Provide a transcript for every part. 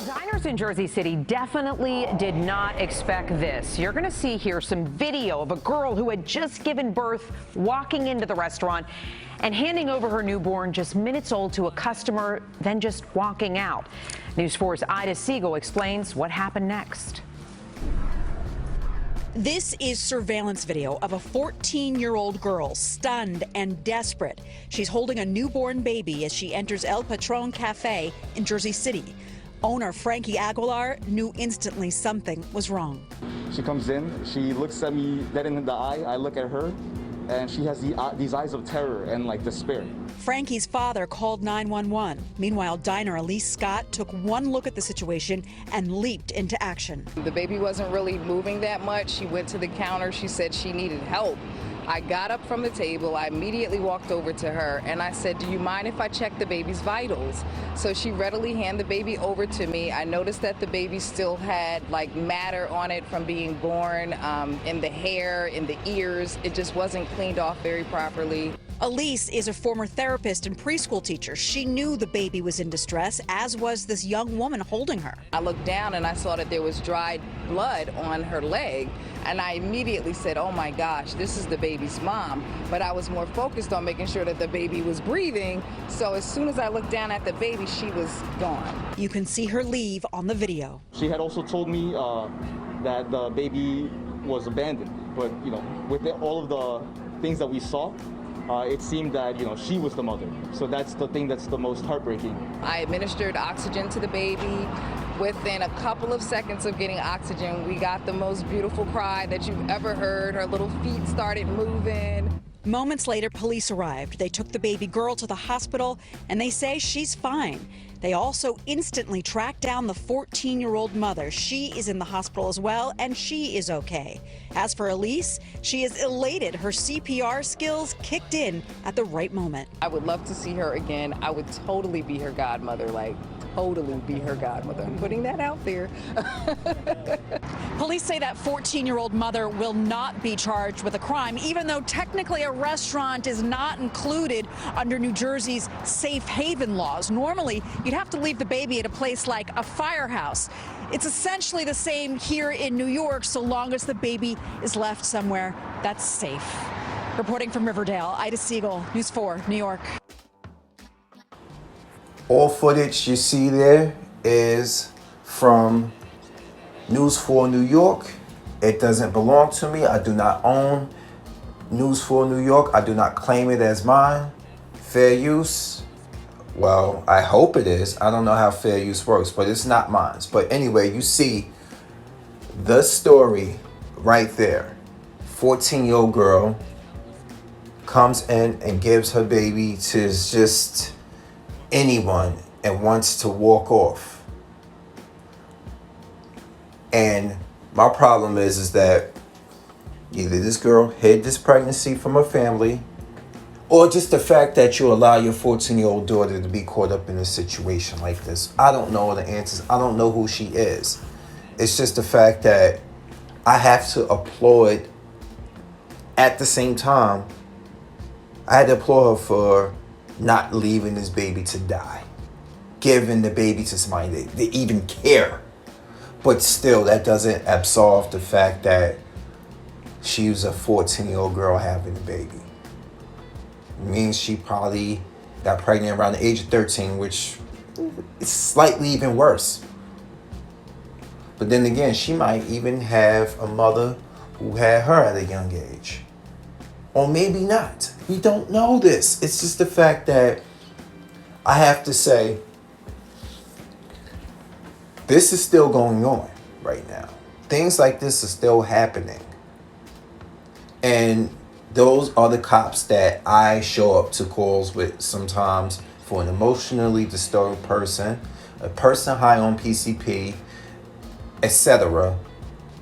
Well, diners in Jersey City definitely did not expect this. You're going to see here some video of a girl who had just given birth walking into the restaurant and handing over her newborn just minutes old to a customer, then just walking out. News 4's Ida Siegel explains what happened next. This is surveillance video of a 14-year-old girl, stunned and desperate. She's holding a newborn baby as she enters El Patron Cafe in Jersey City. Owner Frankie Aguilar knew instantly something was wrong. She comes in, she looks at me dead in the eye, I look at her, and she has these eyes of terror and like despair. Frankie's father called 911. Meanwhile, diner Elise Scott took one look at the situation and leaped into action. The baby wasn't really moving that much. She went to the counter. She said she needed help. I got up from the table. I immediately walked over to her and I said, "Do you mind if I check the baby's vitals?" So she readily handed the baby over to me. I noticed that the baby still had like matter on it from being born, in the hair, in the ears. It just wasn't cleaned off very properly. Elise is a former therapist and preschool teacher. She knew the baby was in distress, as was this young woman holding her. I looked down and I saw that there was dried blood on her leg, and I immediately said, "Oh my gosh, this is the baby's mom." But I was more focused on making sure that the baby was breathing, so as soon as I looked down at the baby, she was gone. You can see her leave on the video. She had also told me that the baby was abandoned, but with all of the things that we saw, it seemed that she was the mother. So that's the thing that's the most heartbreaking. I administered oxygen to the baby. Within a couple of seconds of getting oxygen, we got the most beautiful cry that you've ever heard. Her little feet started moving. Moments later, police arrived. They took the baby girl to the hospital, and they say she's fine. They also instantly tracked down the 14-year-old mother. She is in the hospital as well, and she is okay. As for Elise, she is elated. Her CPR skills kicked in at the right moment. I would love to see her again. I would totally be her godmother, totally be her godmother. I'm putting that out there. Police say that 14-year-old mother will not be charged with a crime, even though technically a restaurant is not included under New Jersey's safe haven laws. Normally, you'd have to leave the baby at a place like a firehouse. It's essentially the same here in New York, so long as the baby is left somewhere that's safe. Reporting from Riverdale, Ida Siegel, News 4, New York. All footage you see there is from News 4 New York. It doesn't belong to me. I do not own News 4 New York. I do not claim it as mine. Fair use? Well, I hope it is. I don't know how fair use works, but it's not mine. But anyway, you see the story right there. 14-year-old girl comes in and gives her baby to just anyone and wants to walk off. And my problem is that either this girl hid this pregnancy from her family, or just the fact that you allow your 14-year-old daughter to be caught up in a situation like this. I don't know the answers. I don't know who she is. It's just the fact that I have to applaud. At the same time, I had to applaud her for not leaving this baby to die, giving the baby to somebody that even care. But still, that doesn't absolve the fact that she was a 14-year-old girl having a baby. It means she probably got pregnant around the age of 13, which is slightly even worse. But then again, she might even have a mother who had her at a young age. Or maybe not. We don't know this. It's just the fact that I have to say, this is still going on right now. Things like this are still happening. And those are the cops that I show up to calls with sometimes for an emotionally disturbed person, a person high on PCP, etc.,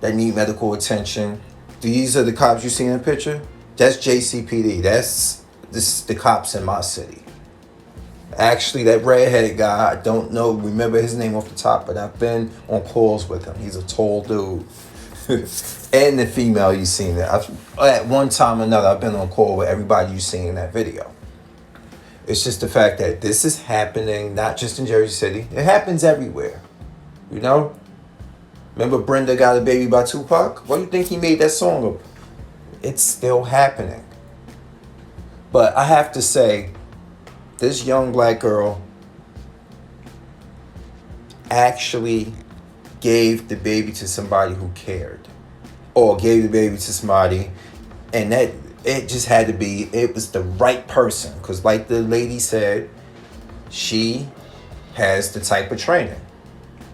that need medical attention. These are the cops you see in the picture. That's JCPD. That's the cops in my city. Actually, that redheaded guy, I don't remember his name off the top, but I've been on calls with him. He's a tall dude. And the female you seen there. At one time or another, I've been on call with everybody you seen in that video. It's just the fact that this is happening, not just in Jersey City. It happens everywhere. You know? Remember Brenda Got a Baby by Tupac? What do you think he made that song of? It's still happening. But I have to say, this young black girl actually gave the baby to somebody who cared. Or gave the baby to somebody, and that it just had to be, it was the right person. Because like the lady said, she has the type of training.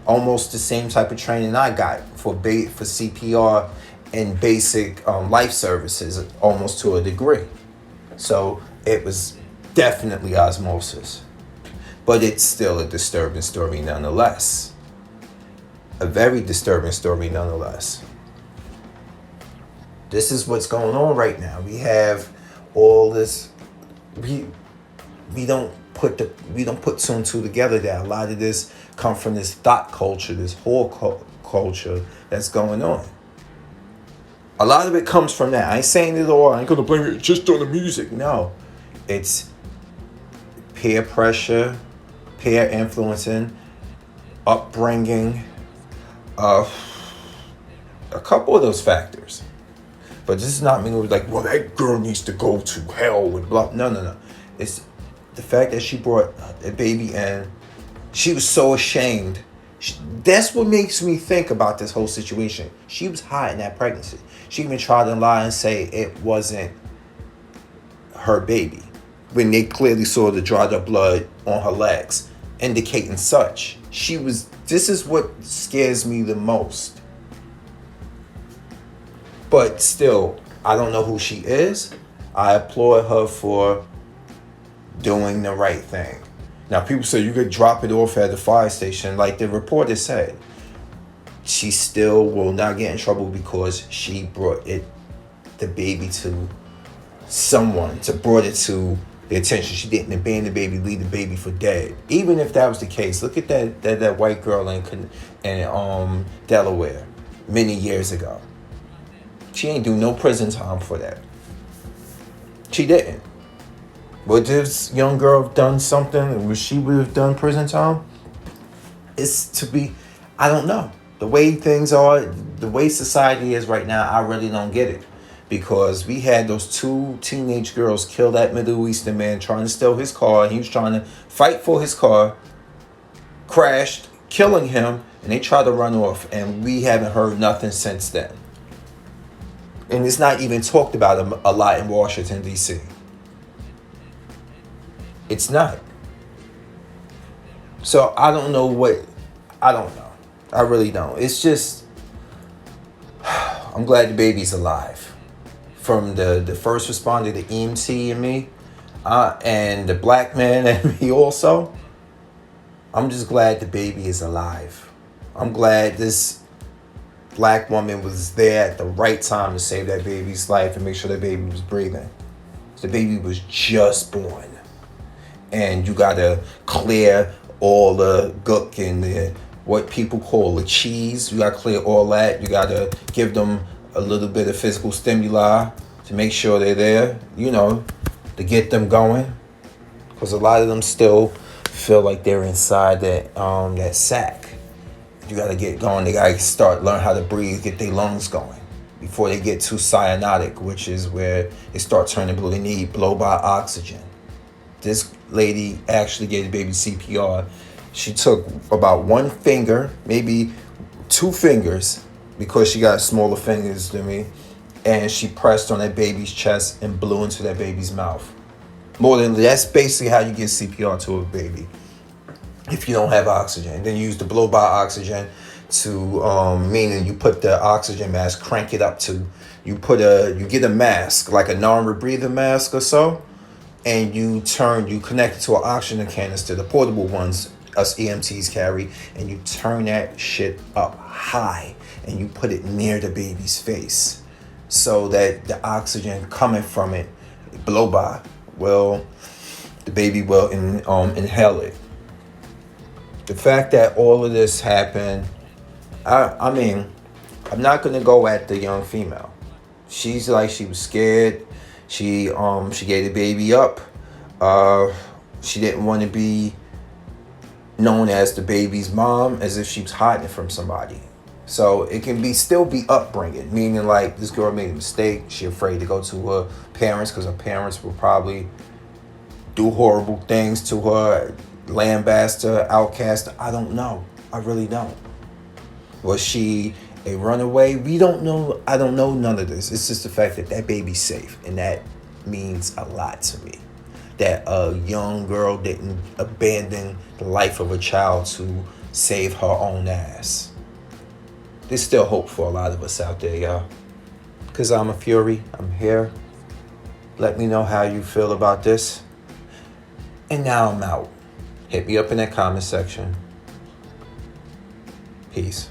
Almost the same type of training I got for CPR and basic life services, almost to a degree. So it was definitely osmosis. But it's still a disturbing story nonetheless. A very disturbing story nonetheless. This is what's going on right now. We have all this. We don't put two and two together. That a lot of this come from this thought culture, this whole culture that's going on. A lot of it comes from that. I ain't saying it all. I ain't gonna blame it just on the music. No, it's peer pressure, peer influencing, upbringing, a couple of those factors. But this is not me like, well, that girl needs to go to hell and blah. No. It's the fact that she brought a baby in. She was so ashamed. That's what makes me think about this whole situation. She was hiding that pregnancy. She even tried to lie and say it wasn't her baby, when they clearly saw the dried up blood on her legs, indicating such. This is what scares me the most. But still, I don't know who she is. I applaud her for doing the right thing. Now, people say you could drop it off at the fire station. Like the reporter said, she still will not get in trouble because she brought the baby to someone, brought it to the attention. She didn't abandon the baby, leave the baby for dead. Even if that was the case, look at that white girl in Delaware many years ago. She ain't do no prison time for that. She didn't. Would this young girl have done something? Would she would have done prison time? I don't know. The way things are, the way society is right now, I really don't get it. Because we had those two teenage girls kill that Middle Eastern man trying to steal his car. He was trying to fight for his car, crashed, killing him, and they tried to run off. And we haven't heard nothing since then. And it's not even talked about a lot in Washington, D.C. It's not. So I don't know. I really don't. It's just, I'm glad the baby's alive. From the first responder, the EMT in me, and the black man in me also. I'm just glad the baby is alive. I'm glad this black woman was there at the right time to save that baby's life and make sure that baby was breathing. The baby was just born. And you gotta clear all the gook and what people call the cheese. You gotta clear all that. You gotta give them a little bit of physical stimuli to make sure they're there, to get them going. Because a lot of them still feel like they're inside that sack. You gotta get going. They gotta learn how to breathe, get their lungs going before they get too cyanotic, which is where they start turning blue. They need blow-by oxygen. This lady actually gave the baby CPR. She took about one finger, maybe 2 fingers, because she got smaller fingers than me, and she pressed on that baby's chest and blew into that baby's mouth. That's basically how you get CPR to a baby if you don't have oxygen. Then you use the blow-by oxygen to, meaning you put the oxygen mask, crank it up to, you get a mask, like a non-rebreather mask or so, and you connect it to an oxygen canister, the portable ones us EMTs carry, and you turn that shit up high and you put it near the baby's face so that the oxygen coming from it, blow by, the baby will inhale it. The fact that all of this happened, I mean, I'm not gonna go at the young female. She's like, she was scared. She gave the baby up. She didn't want to be known as the baby's mom, as if she was hiding from somebody. So it can still be upbringing, meaning like this girl made a mistake. She afraid to go to her parents because her parents will probably do horrible things to her, lambast her, outcast her. I don't know. I really don't. Was she a runaway? We don't know. I don't know none of this. It's just the fact that that baby's safe, and that means a lot to me. That a young girl didn't abandon the life of a child to save her own ass. There's still hope for a lot of us out there, y'all. Because I'm a Fury. I'm here. Let me know how you feel about this. And now I'm out. Hit me up in that comment section. Peace.